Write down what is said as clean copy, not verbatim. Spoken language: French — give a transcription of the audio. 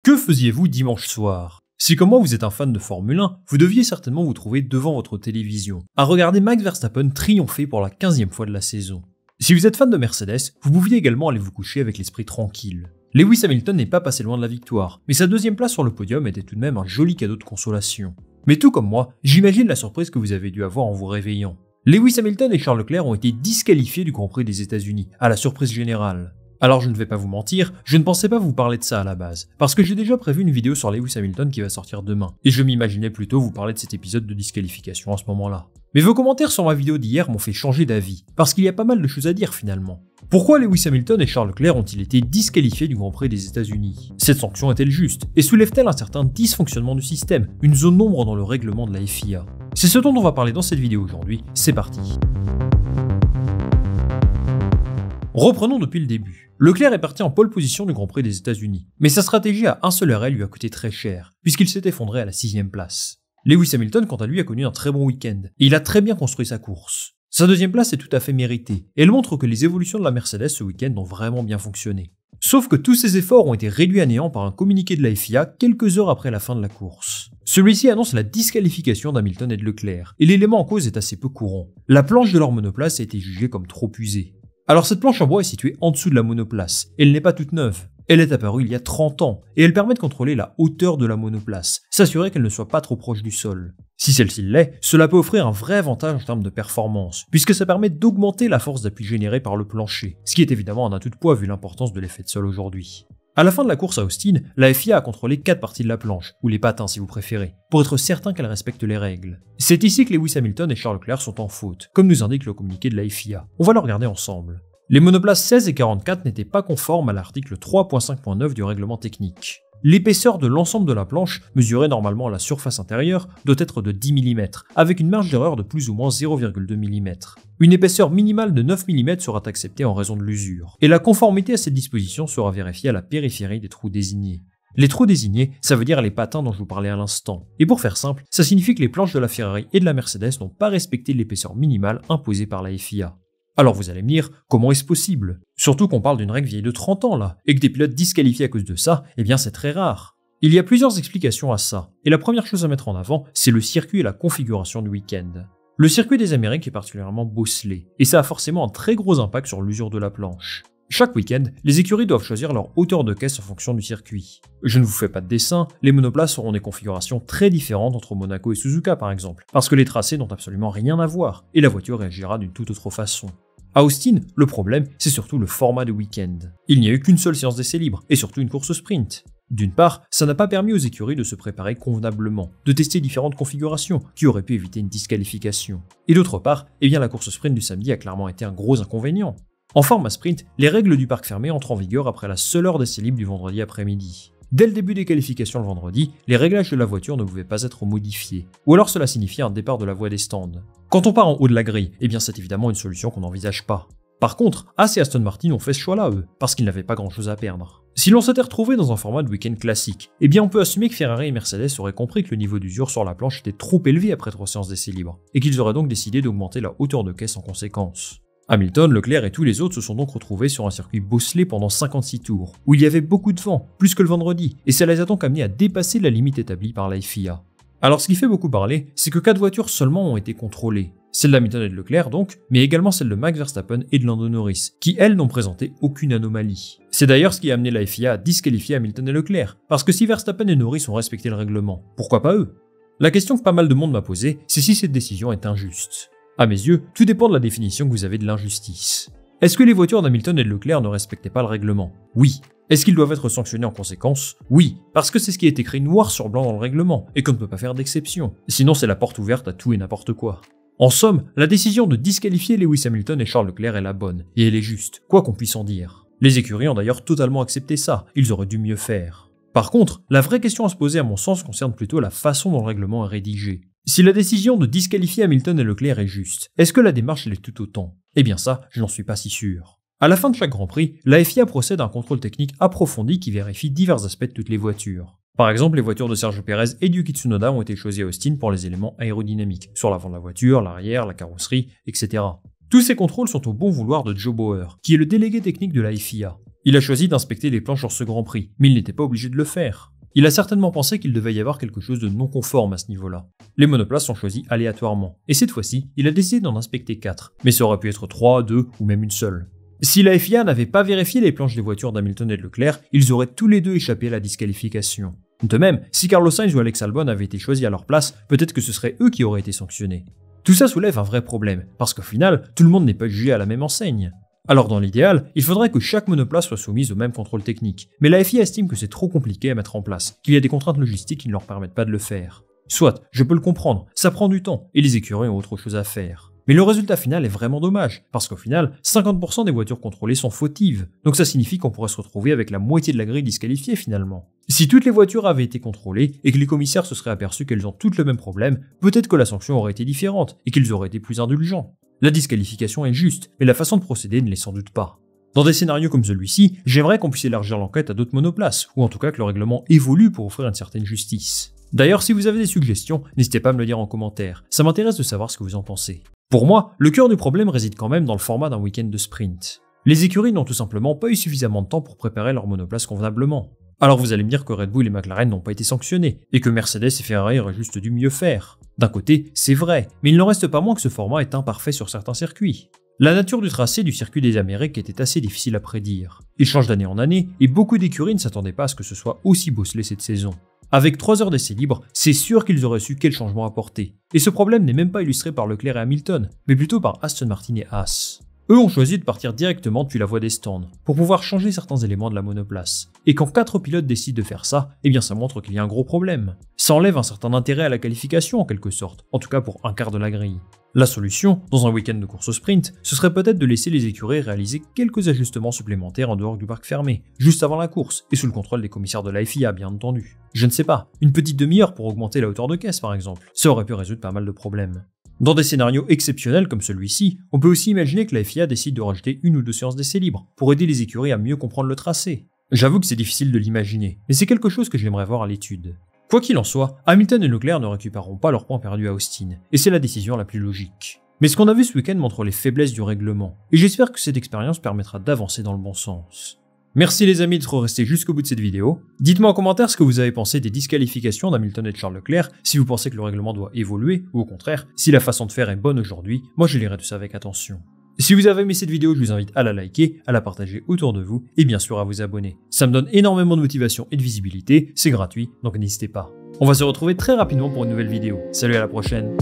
Que faisiez-vous dimanche soir? Si comme moi vous êtes un fan de Formule 1, vous deviez certainement vous trouver devant votre télévision, à regarder Max Verstappen triompher pour la 15e fois de la saison. Si vous êtes fan de Mercedes, vous pouviez également aller vous coucher avec l'esprit tranquille. Lewis Hamilton n'est pas passé loin de la victoire, mais sa deuxième place sur le podium était tout de même un joli cadeau de consolation. Mais tout comme moi, j'imagine la surprise que vous avez dû avoir en vous réveillant. Lewis Hamilton et Charles Leclerc ont été disqualifiés du Grand Prix des États-Unis, à la surprise générale. Alors je ne vais pas vous mentir, je ne pensais pas vous parler de ça à la base, parce que j'ai déjà prévu une vidéo sur Lewis Hamilton qui va sortir demain, et je m'imaginais plutôt vous parler de cet épisode de disqualification à ce moment-là. Mais vos commentaires sur ma vidéo d'hier m'ont fait changer d'avis, parce qu'il y a pas mal de choses à dire finalement. Pourquoi Lewis Hamilton et Charles Leclerc ont-ils été disqualifiés du Grand Prix des États-Unis? Cette sanction est-elle juste, et soulève-t-elle un certain dysfonctionnement du système, une zone d'ombre dans le règlement de la FIA? C'est ce dont on va parler dans cette vidéo aujourd'hui, c'est parti. Reprenons depuis le début. Leclerc est parti en pole position du Grand Prix des États-Unis, mais sa stratégie à un seul arrêt lui a coûté très cher, puisqu'il s'est effondré à la 6ème place. Lewis Hamilton, quant à lui, a connu un très bon week-end, et il a très bien construit sa course. Sa deuxième place est tout à fait méritée, et elle montre que les évolutions de la Mercedes ce week-end ont vraiment bien fonctionné. Sauf que tous ces efforts ont été réduits à néant par un communiqué de la FIA quelques heures après la fin de la course. Celui-ci annonce la disqualification d'Hamilton et de Leclerc, et l'élément en cause est assez peu courant. La planche de leur monoplace a été jugée comme trop usée. Alors cette planche en bois est située en dessous de la monoplace, et elle n'est pas toute neuve. Elle est apparue il y a 30 ans, et elle permet de contrôler la hauteur de la monoplace, s'assurer qu'elle ne soit pas trop proche du sol. Si celle-ci l'est, cela peut offrir un vrai avantage en termes de performance, puisque ça permet d'augmenter la force d'appui générée par le plancher, ce qui est évidemment un atout de poids vu l'importance de l'effet de sol aujourd'hui. À la fin de la course à Austin, la FIA a contrôlé 4 parties de la planche, ou les patins si vous préférez, pour être certain qu'elle respecte les règles. C'est ici que Lewis Hamilton et Charles Leclerc sont en faute, comme nous indique le communiqué de la FIA. On va le regarder ensemble. Les monoplaces 16 et 44 n'étaient pas conformes à l'article 3.5.9 du règlement technique. L'épaisseur de l'ensemble de la planche, mesurée normalement à la surface intérieure, doit être de 10 mm, avec une marge d'erreur de plus ou moins 0,2 mm. Une épaisseur minimale de 9 mm sera acceptée en raison de l'usure, et la conformité à cette disposition sera vérifiée à la périphérie des trous désignés. Les trous désignés, ça veut dire les patins dont je vous parlais à l'instant. Et pour faire simple, ça signifie que les planches de la Ferrari et de la Mercedes n'ont pas respecté l'épaisseur minimale imposée par la FIA. Alors vous allez me dire, comment est-ce possible? Surtout qu'on parle d'une règle vieille de 30 ans là, et que des pilotes disqualifiés à cause de ça, eh bien c'est très rare. Il y a plusieurs explications à ça, et la première chose à mettre en avant, c'est le circuit et la configuration du week-end. Le circuit des Amériques est particulièrement bosselé, et ça a forcément un très gros impact sur l'usure de la planche. Chaque week-end, les écuries doivent choisir leur hauteur de caisse en fonction du circuit. Je ne vous fais pas de dessin, les monoplaces auront des configurations très différentes entre Monaco et Suzuka par exemple, parce que les tracés n'ont absolument rien à voir, et la voiture réagira d'une toute autre façon. À Austin, le problème, c'est surtout le format de week-end. Il n'y a eu qu'une seule séance d'essai libre, et surtout une course sprint. D'une part, ça n'a pas permis aux écuries de se préparer convenablement, de tester différentes configurations qui auraient pu éviter une disqualification. Et d'autre part, la course sprint du samedi a clairement été un gros inconvénient. En format sprint, les règles du parc fermé entrent en vigueur après la seule heure d'essai libre du vendredi après-midi. Dès le début des qualifications le vendredi, les réglages de la voiture ne pouvaient pas être modifiés, ou alors cela signifiait un départ de la voie des stands. Quand on part en haut de la grille, c'est évidemment une solution qu'on n'envisage pas. Par contre, Haas et Aston Martin ont fait ce choix-là, eux, parce qu'ils n'avaient pas grand-chose à perdre. Si l'on s'était retrouvé dans un format de week-end classique, on peut assumer que Ferrari et Mercedes auraient compris que le niveau d'usure sur la planche était trop élevé après 3 séances d'essai libre, et qu'ils auraient donc décidé d'augmenter la hauteur de caisse en conséquence. Hamilton, Leclerc et tous les autres se sont donc retrouvés sur un circuit bosselé pendant 56 tours, où il y avait beaucoup de vent, plus que le vendredi, et ça les a donc amenés à dépasser la limite établie par la FIA. Alors ce qui fait beaucoup parler, c'est que 4 voitures seulement ont été contrôlées. Celle d'Hamilton et de Leclerc donc, mais également celle de Max Verstappen et de Lando Norris, qui elles n'ont présenté aucune anomalie. C'est d'ailleurs ce qui a amené la FIA à disqualifier Hamilton et Leclerc, parce que si Verstappen et Norris ont respecté le règlement, pourquoi pas eux? La question que pas mal de monde m'a posée, c'est si cette décision est injuste. À mes yeux, tout dépend de la définition que vous avez de l'injustice. Est-ce que les voitures d'Hamilton et de Leclerc ne respectaient pas le règlement? Oui. Est-ce qu'ils doivent être sanctionnés en conséquence? Oui, parce que c'est ce qui est écrit noir sur blanc dans le règlement, et qu'on ne peut pas faire d'exception. Sinon c'est la porte ouverte à tout et n'importe quoi. En somme, la décision de disqualifier Lewis Hamilton et Charles Leclerc est la bonne, et elle est juste, quoi qu'on puisse en dire. Les écuries ont d'ailleurs totalement accepté ça, ils auraient dû mieux faire. Par contre, la vraie question à se poser à mon sens concerne plutôt la façon dont le règlement est rédigé. Si la décision de disqualifier Hamilton et Leclerc est juste, est-ce que la démarche l'est tout autant? Ça, je n'en suis pas si sûr. À la fin de chaque Grand Prix, la FIA procède à un contrôle technique approfondi qui vérifie divers aspects de toutes les voitures. Par exemple, les voitures de Sergio Pérez et Yuki Tsunoda ont été choisies à Austin pour les éléments aérodynamiques, sur l'avant de la voiture, l'arrière, la carrosserie, etc. Tous ces contrôles sont au bon vouloir de Joe Bauer, qui est le délégué technique de la FIA. Il a choisi d'inspecter les planches sur ce Grand Prix, mais il n'était pas obligé de le faire. Il a certainement pensé qu'il devait y avoir quelque chose de non conforme à ce niveau-là. Les monoplaces sont choisies aléatoirement, et cette fois-ci, il a décidé d'en inspecter 4, mais ça aurait pu être 3, 2 ou même une seule. Si la FIA n'avait pas vérifié les planches des voitures d'Hamilton et de Leclerc, ils auraient tous les deux échappé à la disqualification. De même, si Carlos Sainz ou Alex Albon avaient été choisis à leur place, peut-être que ce serait eux qui auraient été sanctionnés. Tout ça soulève un vrai problème, parce qu'au final, tout le monde n'est pas jugé à la même enseigne. Alors dans l'idéal, il faudrait que chaque monoplace soit soumise au même contrôle technique, mais la FIA estime que c'est trop compliqué à mettre en place, qu'il y a des contraintes logistiques qui ne leur permettent pas de le faire. Soit, je peux le comprendre, ça prend du temps, et les écuries ont autre chose à faire. Mais le résultat final est vraiment dommage, parce qu'au final, 50% des voitures contrôlées sont fautives, donc ça signifie qu'on pourrait se retrouver avec la moitié de la grille disqualifiée finalement. Si toutes les voitures avaient été contrôlées, et que les commissaires se seraient aperçus qu'elles ont toutes le même problème, peut-être que la sanction aurait été différente, et qu'ils auraient été plus indulgents. La disqualification est juste, mais la façon de procéder ne l'est sans doute pas. Dans des scénarios comme celui-ci, j'aimerais qu'on puisse élargir l'enquête à d'autres monoplaces, ou en tout cas que le règlement évolue pour offrir une certaine justice. D'ailleurs, si vous avez des suggestions, n'hésitez pas à me le dire en commentaire, ça m'intéresse de savoir ce que vous en pensez. Pour moi, le cœur du problème réside quand même dans le format d'un week-end de sprint. Les écuries n'ont tout simplement pas eu suffisamment de temps pour préparer leur monoplace convenablement. Alors vous allez me dire que Red Bull et McLaren n'ont pas été sanctionnés, et que Mercedes et Ferrari auraient juste dû mieux faire. D'un côté, c'est vrai, mais il n'en reste pas moins que ce format est imparfait sur certains circuits. La nature du tracé du circuit des Amériques était assez difficile à prédire. Il change d'année en année, et beaucoup d'écuries ne s'attendaient pas à ce que ce soit aussi bosselé cette saison. Avec 3 heures d'essai libre, c'est sûr qu'ils auraient su quel changement apporter. Et ce problème n'est même pas illustré par Leclerc et Hamilton, mais plutôt par Aston Martin et Haas. Eux ont choisi de partir directement depuis la voie des stands, pour pouvoir changer certains éléments de la monoplace. Et quand 4 pilotes décident de faire ça, eh bien ça montre qu'il y a un gros problème. Ça enlève un certain intérêt à la qualification en quelque sorte, en tout cas pour un quart de la grille. La solution, dans un week-end de course au sprint, ce serait peut-être de laisser les écuries réaliser quelques ajustements supplémentaires en dehors du parc fermé, juste avant la course, et sous le contrôle des commissaires de la FIA bien entendu. Je ne sais pas, une petite demi-heure pour augmenter la hauteur de caisse par exemple, ça aurait pu résoudre pas mal de problèmes. Dans des scénarios exceptionnels comme celui-ci, on peut aussi imaginer que la FIA décide de rajouter 1 ou 2 séances d'essai libre, pour aider les écuries à mieux comprendre le tracé. J'avoue que c'est difficile de l'imaginer, mais c'est quelque chose que j'aimerais voir à l'étude. Quoi qu'il en soit, Hamilton et Leclerc ne récupéreront pas leurs points perdus à Austin, et c'est la décision la plus logique. Mais ce qu'on a vu ce week-end montre les faiblesses du règlement, et j'espère que cette expérience permettra d'avancer dans le bon sens. Merci les amis d'être restés jusqu'au bout de cette vidéo. Dites-moi en commentaire ce que vous avez pensé des disqualifications d'Hamilton et de Charles Leclerc, si vous pensez que le règlement doit évoluer, ou au contraire, si la façon de faire est bonne aujourd'hui, moi je lirai tout ça avec attention. Si vous avez aimé cette vidéo, je vous invite à la liker, à la partager autour de vous, et bien sûr à vous abonner. Ça me donne énormément de motivation et de visibilité, c'est gratuit, donc n'hésitez pas. On va se retrouver très rapidement pour une nouvelle vidéo. Salut, à la prochaine.